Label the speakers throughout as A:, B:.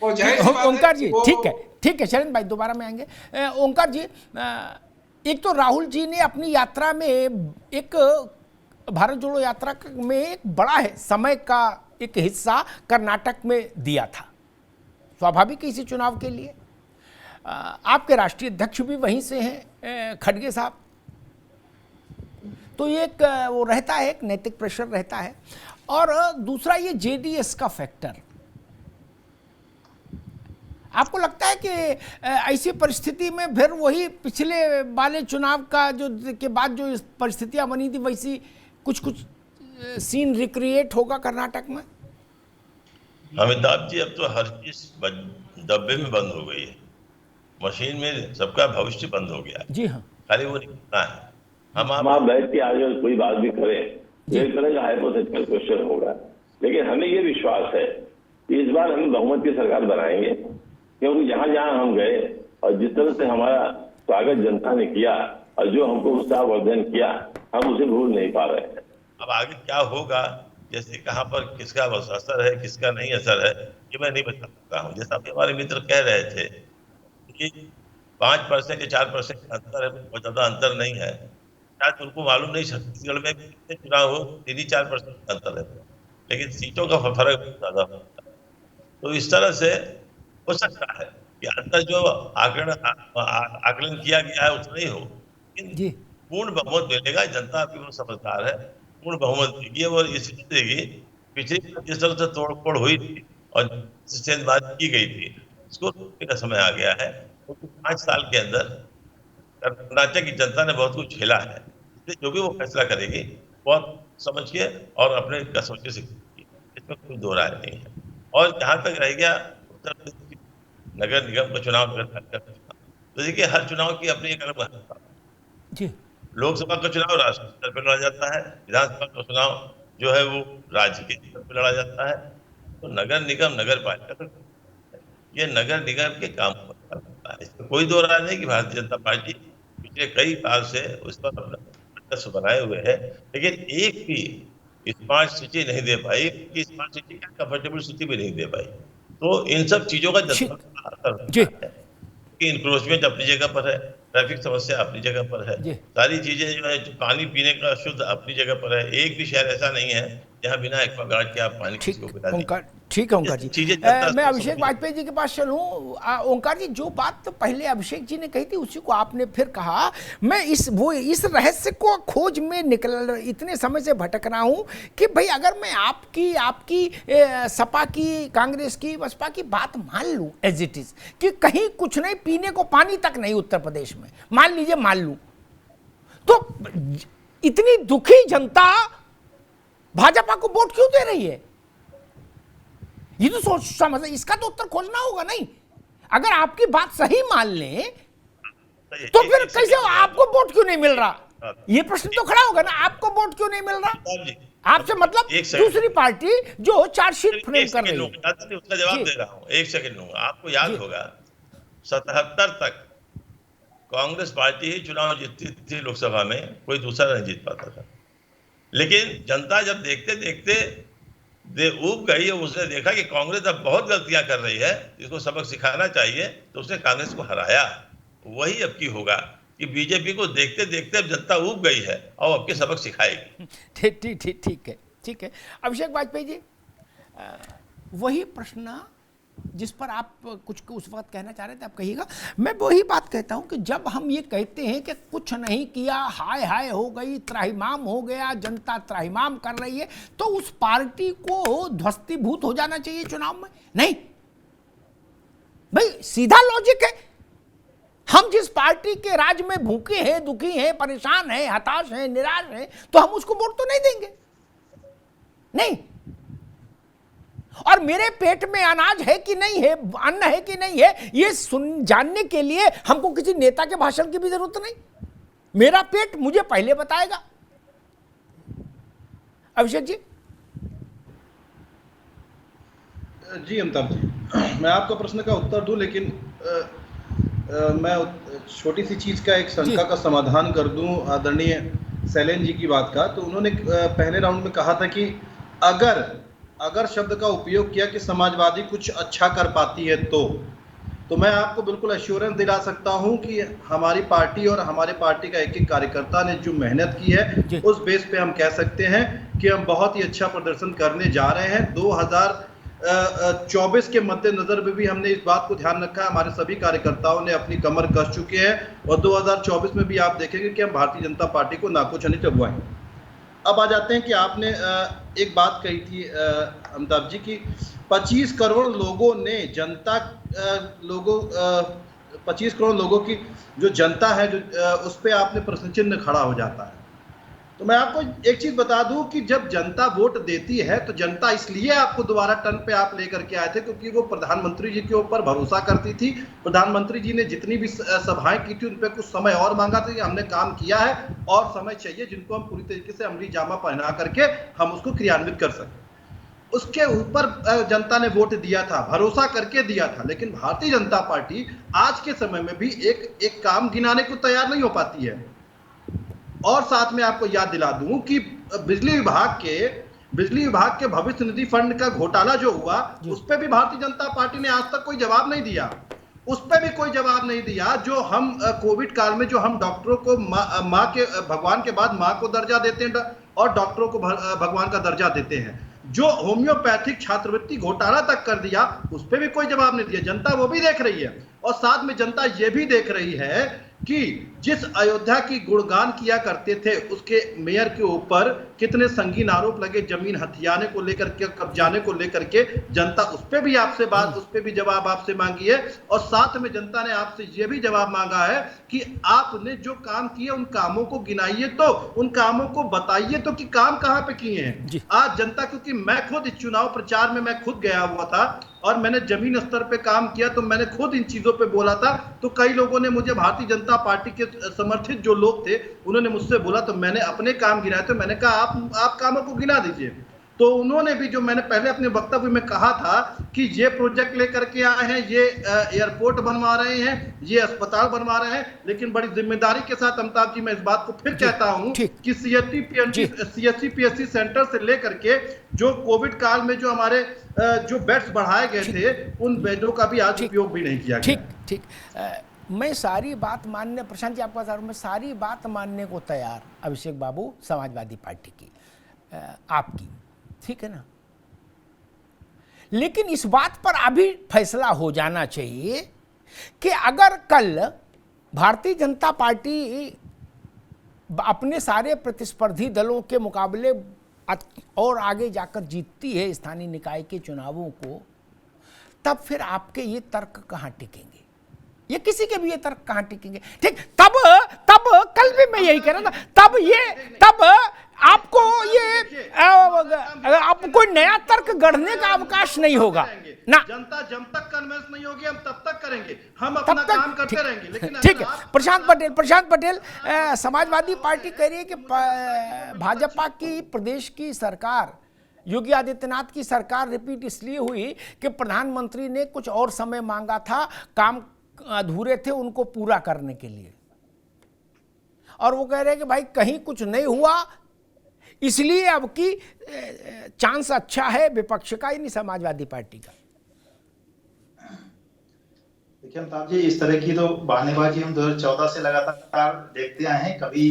A: और जाहिर सी बात
B: ओंकार जी,
A: वो-
B: ठीक है शैलेंद्र भाई, दोबारा में आएंगे। ओंकार जी, एक तो राहुल जी ने अपनी यात्रा में एक भारत जोड़ो यात्रा में एक बड़ा है समय का एक हिस्सा कर्नाटक में दिया था, स्वाभाविक है इसी चुनाव के लिए। आपके राष्ट्रीय अध्यक्ष भी वहीं से हैं, खड़गे साहब, तो एक वो रहता है, एक नैतिक प्रेशर रहता है। और दूसरा ये जेडीएस का फैक्टर, आपको लगता है कि ऐसी परिस्थिति में फिर वही पिछले वाले चुनाव का जो के बाद जो परिस्थितियां बनी थी वैसी कुछ सीन रिक्रिएट होगा कर्नाटक में?
C: अमिताभ जी, अब तो हर चीज डब्बे में बंद हो गई है, मशीन में सबका भविष्य बंद हो गया।
B: जी हाँ,
C: खाली वो निकलना है।
D: हम आप बैठ के आज कोई बात भी करें, एक तरह का हाइपोथेटिकल क्वेश्चन होगा, लेकिन हमें ये विश्वास है कि इस बार हम बहुमत की सरकार बनाएंगे, क्योंकि जहां जहां हम गए और जिस तरह से हमारा स्वागत जनता ने किया और जो हमको उत्साहवर्धन किया, हम उसे भूल नहीं पा रहे हैं।
C: अब आगे क्या होगा, जैसे कहाँ पर किसका असर है, किसका नहीं असर है, ये मैं नहीं बता सकता हूँ। जैसा अभी हमारे मित्र कह रहे थे कि 5% या 4% का अंतर है, बहुत ज्यादा अंतर नहीं है। शायद उनको मालूम नहीं, छत्तीसगढ़ में कितने चुनाव हो 3-4% का अंतर है, लेकिन सीटों का फर्क बहुत ज्यादा होता है। तो इस तरह से हो सकता है कि अंतर जो आकलन किया गया है उतना ही हो, लेकिन पूर्ण बहुमत मिलेगा। जनता आपकी बहुत समझदार है, पूर्ण बहुमत देगी और इसलिए देगी। पिछली जिस तरह से तोड़फोड़ हुई थी और जिससे बात की गई थी, इसको रोकने का समय आ गया है, क्योंकि 5 साल के अंदर कर्नाटक की जनता ने बहुत कुछ झेला है। इसलिए जो भी वो फैसला करेगी बहुत समझ के और अपने कसौटी से करेगी, इसमें कोई दो राय नहीं है। और जहां तक रह गया उत्तर प्रदेश की नगर निगम का चुनाव, तो देखिए हर चुनाव की अपनी एक अलग महत्ता है। लोकसभा का चुनाव राष्ट्रीय स्तर पर लड़ा जाता है, विधानसभा का चुनाव जो है वो राज्य के स्तर पर लड़ा जाता है, तो नगर निगम नगर पालिका ये नगर निगम के काम करता है। इसमें कोई दो राय नहीं कि भारतीय जनता पार्टी पिछले कई साल से उस पर अपना वर्चस्व बनाए हुए है, लेकिन एक भी स्मार्ट सिटी नहीं दे पाई, कि स्मार्ट सिटी क्या कंफर्टेबल सिटी भी नहीं दे पाई। तो इन सब चीजों का जनता पर असर होता है कि इंक्रोचमेंट अपनी जगह पर है, ट्रैफिक समस्या अपनी जगह पर है, सारी चीजें जो है, जो पानी पीने का शुद्ध अपनी जगह पर है। एक भी शहर ऐसा नहीं है जहाँ बिना एक्वागार्ड के आप पानी किसी को पिला दें।
B: ठीक है ओंकार जी, मैं अभिषेक वाजपेयी जी के पास चलूं। ओंकार जी, जो बात तो पहले अभिषेक जी ने कही थी उसी को आपने फिर कहा। मैं इस रहस्य को खोज में निकल इतने समय से भटक रहा हूं कि भाई अगर मैं आपकी सपा की, कांग्रेस की, बसपा की बात मान लूं एज इट इज कि कहीं कुछ नहीं, पीने को पानी तक नहीं उत्तर प्रदेश में, मान लीजिए मान लूं, तो इतनी दुखी जनता भाजपा को वोट क्यों दे रही है? ये तो सोच समझ, इसका तो उत्तर खोजना होगा नहीं। अगर आपकी बात सही मान लें तो फिर कैसे आपको वोट क्यों नहीं मिल रहा? ये प्रश्न तो खड़ा होगा ना, आपको वोट क्यों नहीं मिल रहा? आपसे मतलब दूसरी पार्टी जो चार्जशीट फ्रेम कर रही है।
C: उसका जवाब दे रहा हूं, एक सेकंड लूंगा। आपको याद होगा 77 तक कांग्रेस पार्टी ही चुनाव जीतती थी लोकसभा में, कोई दूसरा नहीं जीत पाता था। लेकिन जनता जब देखते देखते ऊब गई और उसने देखा कि कांग्रेस अब बहुत गलतियां कर रही है, इसको सबक सिखाना चाहिए, तो उसने कांग्रेस को हराया। वही अब की होगा कि बीजेपी को देखते देखते अब जनता ऊब गई है और अब के सबक सिखाएगी।
B: ठीक है अभिषेक वाजपेयी जी, वही प्रश्न जिस पर आप कुछ उस वक्त कहना चाह रहे थे, आप कहिएगा। मैं वही बात कहता हूं कि जब हम ये कहते हैं कि कुछ नहीं किया, हाय हाय हो गई, त्राहिमाम हो गया, जनता त्राहिमाम कर रही है, तो उस पार्टी को ध्वस्तीभूत हो जाना चाहिए चुनाव में? नहीं भाई, सीधा लॉजिक है। हम जिस पार्टी के राज में भूखे हैं, दुखी हैं, परेशान हैं, हताश हैं, निराश हैं, तो हम उसको वोट तो नहीं देंगे। नहीं, और मेरे पेट में अनाज है कि नहीं है, अन्न है कि नहीं है, ये जानने के लिए हमको किसी नेता के भाषण की भी जरूरत नहीं। मेरा पेट मुझे पहले बताएगा। अभिषेक जी।
E: जी अमिताभ जी, मैं आपका प्रश्न का उत्तर दूं, लेकिन मैं छोटी सी चीज का एक शंका का समाधान कर दूं आदरणीय शैलेंद्र जी की बात का। तो उन्होंने पहले राउंड में कहा था कि अगर शब्द का उपयोग किया कि समाजवादी कुछ अच्छा कर पाती है तो मैं आपको बिल्कुल एश्योरेंस दिला सकता हूं कि हमारी पार्टी और हमारे पार्टी का एक एक कार्यकर्ता ने जो मेहनत की है उस बेस पे हम कह सकते हैं कि हम बहुत ही अच्छा प्रदर्शन करने जा रहे हैं। 2024 के मद्देनजर भी हमने इस बात को ध्यान रखा है, हमारे सभी कार्यकर्ताओं ने अपनी कमर कस चुके हैं और 2024 में भी आप देखेंगे कि हम भारतीय जनता पार्टी को नाको नहीं चबवाएंगे। अब आ जाते हैं कि आपने एक बात कही थी अमिताभ जी की 25 करोड़ लोगों ने 25 करोड़ लोगों की जो जनता है जो उस पर आपने प्रश्न चिन्ह खड़ा हो जाता है। तो मैं आपको एक चीज बता दूं कि जब जनता वोट देती है तो जनता इसलिए आपको दोबारा टर्न पे आप लेकर के आए थे क्योंकि वो प्रधानमंत्री जी के ऊपर भरोसा करती थी। प्रधानमंत्री जी ने जितनी भी सभाएं की थी उन पर कुछ समय और मांगा था कि हमने काम किया है और समय चाहिए जिनको हम पूरी तरीके से अमली जामा पहना करके हम उसको क्रियान्वित कर सकें। उसके ऊपर जनता ने वोट दिया था, भरोसा करके दिया था। लेकिन भारतीय जनता पार्टी आज के समय में भी एक काम गिनाने को तैयार नहीं हो पाती है। और साथ में आपको याद दिला दूं कि बिजली विभाग के भविष्य निधि फंड का घोटाला जो हुआ उस पर भी भारतीय जनता पार्टी ने आज तक कोई जवाब नहीं दिया। उस पर भी कोई जवाब नहीं दिया। जो हम कोविड काल में जो हम डॉक्टरों को माँ के भगवान के बाद माँ को दर्जा देते हैं और डॉक्टरों को भगवान का दर्जा देते हैं, जो होम्योपैथिक छात्रवृत्ति घोटाला तक कर दिया उस पर भी कोई जवाब नहीं दिया। जनता वो भी देख रही है और साथ में जनता ये भी देख रही है कि जिस अयोध्या की गुणगान किया करते थे उसके मेयर के ऊपर कितने संगीन आरोप लगे जमीन हथियाने को लेकर के, कब्जाने को लेकर के। जनता उस पे भी आपसे बात, उस पे भी जवाब आपसे मांगी है और साथ में जनता ने आपसे ये भी जवाब मांगा है कि आपने जो काम किए उन कामों को गिनाइए, तो उन कामों को बताइए तो कि काम कहां पे किए हैं। आज जनता, क्योंकि मैं खुद इस चुनाव प्रचार में मैं खुद गया हुआ था और मैंने जमीन स्तर पे काम किया तो मैंने खुद इन चीजों पे बोला था। तो कई लोगों ने मुझे, भारतीय जनता पार्टी के समर्थित जो लोग थे उन्होंने मुझसे बोला तो मैंने अपने काम गिनाए। तो मैंने कहा आप कामों को गिना दीजिए। तो उन्होंने भी, जो मैंने पहले अपने वक्तव्य में कहा था कि ये प्रोजेक्ट लेकर के आए हैं, ये एयरपोर्ट बनवा रहे हैं, ये अस्पताल बनवा रहे हैं, लेकिन बड़ी जिम्मेदारी के साथ अमिताभ जी मैं इस बात को फिर कहता हूं कि CSC PSC सेंटर से लेकर के जो कोविड काल में जो हमारे जो बेड्स बढ़ाए गए थे उन बेडों का भी आज उपयोग भी नहीं किया गया।
B: ठीक। मैं सारी बात मानने, प्रशांत जी आपका मैं सारी बात मानने को तैयार, अभिषेक बाबू, समाजवादी पार्टी की, आपकी, ठीक है ना। लेकिन इस बात पर अभी फैसला हो जाना चाहिए कि अगर कल भारतीय जनता पार्टी अपने सारे प्रतिस्पर्धी दलों के मुकाबले और आगे जाकर जीतती है स्थानीय निकाय के चुनावों को, तब फिर आपके ये तर्क कहां टिकेंगे? ये किसी के भी ये तर्क कहां टिकेंगे? ठीक, तब कल भी मैं यही कह रहा था, तब आपको ये आपको कोई नया तर्क गढ़ने का अवकाश नहीं होगा ना।
E: जनता जब तक कन्विंस नहीं होगी हम तब तक करेंगे, हम अपना काम करते रहेंगे। लेकिन
B: ठीक है। प्रशांत पटेल, समाजवादी पार्टी कह रही है कि भाजपा की प्रदेश की सरकार, योगी आदित्यनाथ की सरकार रिपीट इसलिए हुई कि प्रधानमंत्री ने कुछ और समय मांगा था, काम अधूरे थे उनको पूरा करने के लिए, और वो कह रहे हैं कि भाई कहीं कुछ नहीं हुआ इसलिए अब की चांस अच्छा है विपक्ष का, यानी समाजवादी पार्टी का।
A: देखिए अमिताभ जी, इस तरह की तो बहानेबाजी हम 2014 से लगातार देखते आए हैं। कभी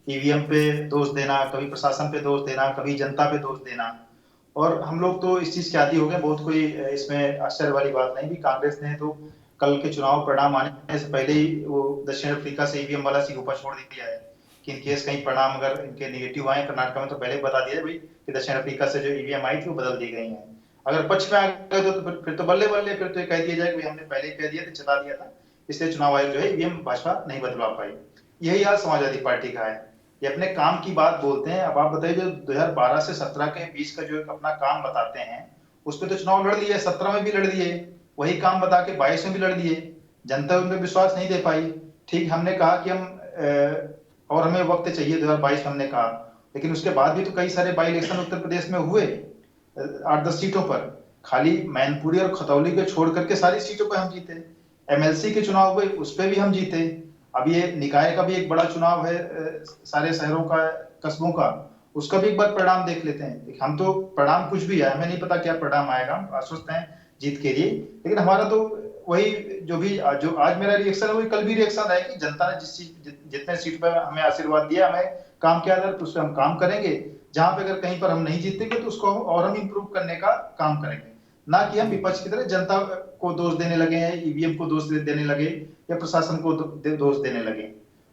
A: ईवीएम पे दोष देना, कभी प्रशासन पे दोष देना, कभी जनता पे दोष देना, और हम लोग तो इस चीज के आदी हो गए। बहुत कोई इसमें आश्चर्य वाली बात नहीं भी। कांग्रेस ने तो कल के चुनाव परिणाम आने से पहले ही वो दक्षिण अफ्रीका से ईवीएम वाला सिगोपा छोड़ दिया है कि इन केस कहीं परिणाम अगर इनके नेगेटिव आए कर्नाटक में तो पहले बता दिया भाई कि दक्षिण अफ्रीका से जो ईवीएम आई थी वो बदल दी गई है। अगर पक्ष में आ गए तो फिर तो बल्ले बल्ले, फिर तो कह दिया जाए कि हमने पहले कह दिया था, चला दिया था, इसलिए चुनाव आयोग जो है ईवीएम भाजपा नहीं बदलवा पाई। यही हाल समाजवादी पार्टी का है। ये अपने काम की बात बोलते हैं। अब आप बताइए, जो 2012 से 17 के बीच का जो अपना काम बताते हैं उस पर तो चुनाव लड़ लिए, 17 में भी लड़ दिए, वही काम बता के 22 में भी लड़ दिए। जनता उनमें विश्वास नहीं दे पाई। ठीक, हमने कहा कि हम और हमें वक्त चाहिए, 2022 हमने कहा, लेकिन उसके बाद भी तो कई सारे बाई इलेक्शन उत्तर प्रदेश में हुए 8-10 सीटों पर। खाली मैनपुरी और खतौली को छोड़ करके सारी सीटों पर हम जीते। एमएलसी के चुनाव हुए उस पर भी हम जीते। अब ये निकाय का भी एक बड़ा चुनाव है सारे शहरों का, कस्बों का, उसका भी एक बार परिणाम देख लेते हैं। हम तो परिणाम कुछ भी है, हमें नहीं पता क्या परिणाम आएगा, हम आश्वस्त हैं जीत के लिए, लेकिन हमारा तो वही जो आज मेरा रिएक्शन है वही कल भी रिएक्शन है कि जनता ने जितने सीट पर हमें आशीर्वाद दिया, हमें काम के आधार पर उस पर हम काम करेंगे। जहां पे अगर कहीं पर हम नहीं जीतेंगे तो उसको और हम इंप्रूव करने का काम करेंगे, ना कि हम विपक्ष की तरह जनता को दोष देने लगे हैं, ईवीएम को दोष देने लगे या प्रशासन को दोष देने लगे।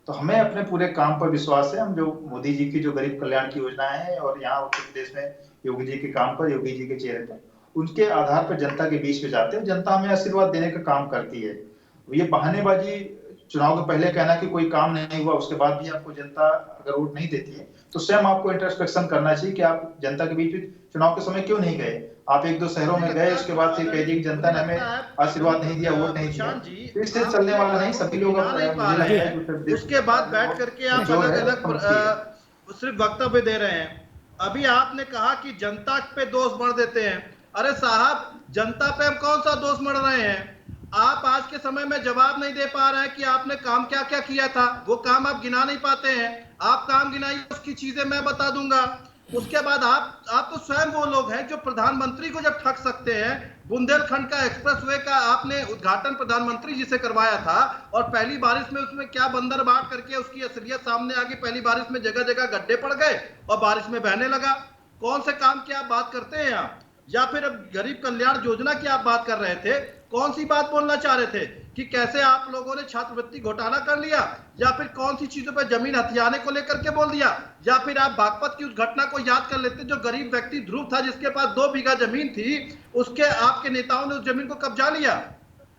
A: तो हमें अपने पूरे काम पर विश्वास है। हम जो मोदी जी की जो गरीब कल्याण की योजनाएं हैं और यहाँ उत्तर प्रदेश में योगी जी के काम पर, योगी जी के चेहरे पर, उनके आधार पर जनता के बीच में जाते हैं, जनता हमें आशीर्वाद देने का काम करती है। ये बहानेबाजी, चुनाव के पहले कहना कि कोई काम नहीं हुआ उसके बाद भी आपको जनता अगर वोट नहीं देती है तो स्वयं आपको इंट्रोस्पेक्शन करना चाहिए कि आप जनता के बीच में चुनाव के समय क्यों नहीं गए। आप 1-2 शहरों में गए, उसके बाद फिर कह दिए जनता ने हमें आशीर्वाद नहीं दिया, वोट नहीं दिया, तो इससे चलने वाला नहीं। सभी लोग
E: उसके बाद बैठ करके आप अलग अलग सिर्फ वक्तव्य दे रहे हैं। अभी आपने कहा कि जनता पे दोष मढ़ देते हैं। अरे साहब, जनता पे हम कौन सा दोष मढ़ रहे हैं? आप आज के समय में जवाब नहीं दे पा रहे हैं कि आपने काम क्या क्या किया था, वो काम आप गिना नहीं पाते हैं। आप काम गिनाइए, उसकी चीजें मैं बता दूंगा। उसके बाद आप तो स्वयं वो लोग हैं जो प्रधानमंत्री को जब ठग सकते हैं। बुंदेलखंड का एक्सप्रेसवे का आपने उद्घाटन प्रधानमंत्री जी से करवाया था और पहली बारिश में उसमें क्या बंदर बांट करके उसकी असलियत सामने आ गई। पहली बारिश में जगह जगह गड्ढे पड़ गए और बारिश में बहने लगा। कौन से काम की आप बात करते हैं आप? या फिर अब गरीब कल्याण योजना की आप बात कर रहे थे, कौन सी बात बोलना चाह रहे थे कि कैसे आप लोगों ने छात्रवृत्ति घोटाला कर लिया, या फिर कौन सी चीजों पर जमीन हथियाने को लेकर के बोल दिया, या फिर आप बागपत की उस घटना को याद कर लेते जो गरीब व्यक्ति ध्रुव था जिसके पास 2 बीघा जमीन थी, उसके आपके नेताओं ने उस जमीन को कब्जा लिया।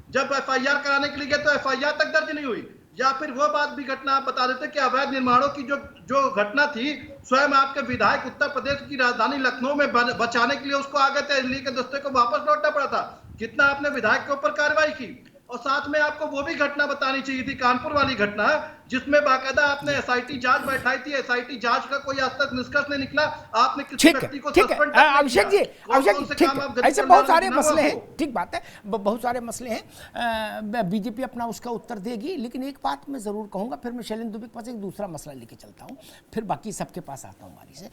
E: जब एफआईआर कराने के लिए गए तो एफआईआर तक दर्ज नहीं हुई। या फिर वो बात भी घटना आप बता देते कि अवैध निर्माणों की जो घटना थी, स्वयं आपके विधायक उत्तर प्रदेश की राजधानी लखनऊ में बचाने के लिए उसको आ गए थे, दिल्ली के दस्ते को वापस लौटना पड़ा था। कितना आपने विधायक के ऊपर कार्रवाई की। और साथ में आपको वो भी घटना बतानी चाहिए थी, कानपुर वाली घटना, जिसमें बाकायदा आपने एसआईटी जांच बैठाई थी। एसआईटी जांच का कोई आज तक निष्कर्ष नहीं निकला। आपने किसी व्यक्ति को सस्पेंड कर दिया।
B: अभिषेक जी, ठीक है, ऐसे बहुत सारे मसले हैं, ठीक बात है, बहुत सारे मसले हैं। बीजेपी अपना उसका उत्तर देगी, लेकिन एक बात मैं जरूर कहूंगा, फिर मैं शैलेंद्र दुबे के पास एक दूसरा मसला लेके चलता हूं, फिर बाकी सबके पास आता हूं बारी से।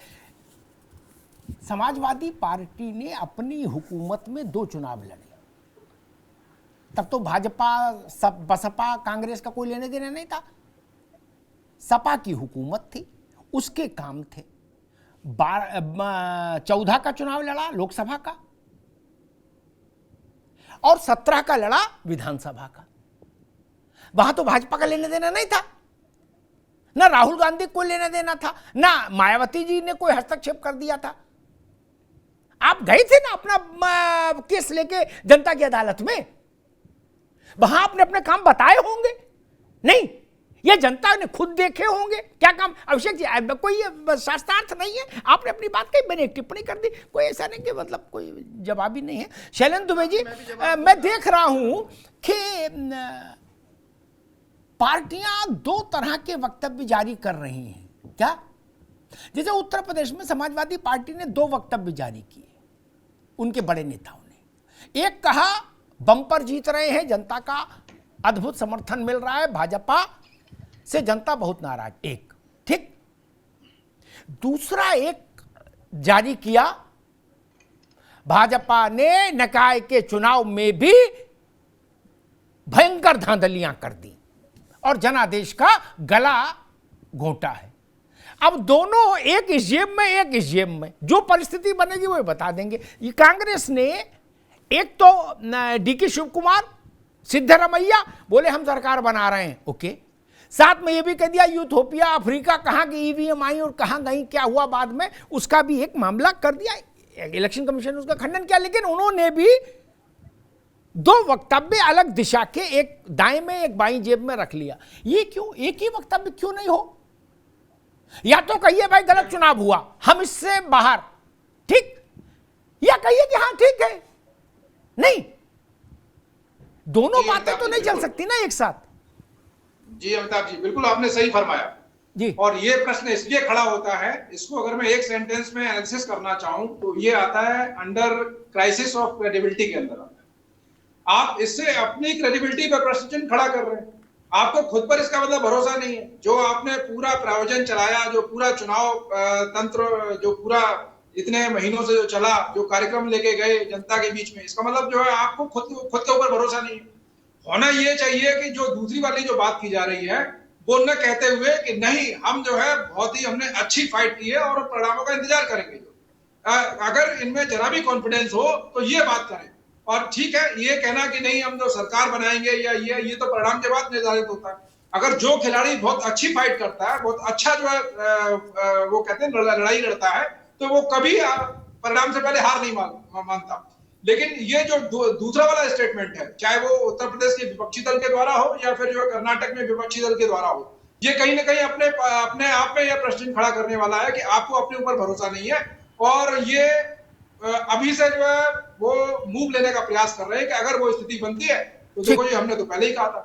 B: समाजवादी पार्टी ने अपनी हुकूमत में 2 चुनाव लड़े, तब तो भाजपा, बसपा, कांग्रेस का कोई लेने देने नहीं था। सपा की हुकूमत थी, उसके काम थे। 14 का चुनाव लड़ा लोकसभा का और 17 का लड़ा विधानसभा का। वहां तो भाजपा का लेने देना नहीं था, ना राहुल गांधी को लेना देना था, ना मायावती जी ने कोई हस्तक्षेप कर दिया था। आप गए थे ना अपना केस लेके जनता की अदालत में, वहां आपने अपने काम बताए होंगे नहीं? ये जनता ने खुद देखे होंगे क्या काम। अभिषेक जी, कोई शास्त्रार्थ नहीं है, आपने अपनी बात कही, मैंने एक टिप्पणी कर दी, कोई ऐसा नहीं कि मतलब कोई जवाब ही नहीं है। शैलेंद्र दुबे जी, मैं देख रहा हूं कि पार्टियां 2 तरह के वक्तव्य जारी कर रही हैं। क्या? जैसे उत्तर प्रदेश में समाजवादी पार्टी ने 2 वक्तव्य जारी किए उनके बड़े नेताओं ने। एक कहा बम्पर जीत रहे हैं, जनता का अद्भुत समर्थन मिल रहा है, भाजपा से जनता बहुत नाराज, एक ठीक। दूसरा एक जारी किया, भाजपा ने निकाय के चुनाव में भी भयंकर धांधलियां कर दी और जनादेश का गला घोटा है। अब दोनों एक इस जेब में, एक इस जेब में, जो परिस्थिति बनेगी वो बता देंगे। ये कांग्रेस ने एक तो डीके शिव कुमार, सिद्धरमैया बोले हम सरकार बना रहे हैं, ओके। साथ में ये भी कह दिया यूथोपिया, अफ्रीका कहां की ईवीएम आई और कहां गई, क्या हुआ बाद में, उसका भी एक मामला कर दिया। इलेक्शन कमीशन ने उसका खंडन किया, लेकिन उन्होंने भी 2 वक्तव्य अलग दिशा के, एक दाएं में एक बाईं जेब में रख लिया। ये क्यों? एक ही वक्तव्य क्यों नहीं हो? या तो कहिए भाई गलत चुनाव हुआ, हम इससे बाहर, ठीक, या कहिए कि हां ठीक है। नहीं, दोनों बातें तो नहीं चल सकती ना एक साथ।
F: जी अमिताभ जी, बिल्कुल आपने सही फरमाया
B: जी। और
F: ये प्रश्न इसलिए खड़ा होता है, इसको अगर मैं एक सेंटेंस में एनालिसिस करना चाहूं तो ये आता है अंडर क्राइसिस ऑफ क्रेडिबिलिटी के अंदर आता है। आप इससे अपनी क्रेडिबिलिटी पर प्रश्न चिन्ह खड़ा कर रहे हैं। आपको खुद पर इसका मतलब भरोसा नहीं है। जो आपने पूरा प्रायोजन चलाया, जो पूरा चुनाव तंत्र जो पूरा इतने महीनों से जो चला, जो कार्यक्रम लेके गए जनता के बीच में, इसका मतलब जो है आपको खुद के ऊपर भरोसा नहीं है। होना ये चाहिए कि जो दूसरी वाली जो बात की जा रही है वो न कहते हुए कि नहीं हम जो है बहुत ही हमने अच्छी फाइट की है और परिणामों का इंतजार करेंगे। अगर इनमें जरा भी कॉन्फिडेंस हो तो ये बात करें। और ठीक है, ये कहना कि नहीं हम जो सरकार बनाएंगे या ये तो परिणाम के बाद निर्धारित होता है। अगर जो खिलाड़ी बहुत अच्छी फाइट करता है, बहुत अच्छा जो है वो कहते हैं लड़ाई लड़ता है, तो वो कभी परिणाम से पहले हार नहीं मानता। लेकिन ये जो दूसरा वाला स्टेटमेंट है, चाहे वो उत्तर प्रदेश के विपक्षी दल के द्वारा हो या फिर जो कर्नाटक में विपक्षी दल के द्वारा हो, ये कहीं ना कहीं अपने आप में यह प्रश्न खड़ा करने वाला है कि आपको अपने ऊपर भरोसा नहीं है। और ये अभी से जो है वो मूव लेने का प्रयास कर रहे हैं कि अगर वो स्थिति बनती है तो देखो, ये हमने तो पहले ही कहा था।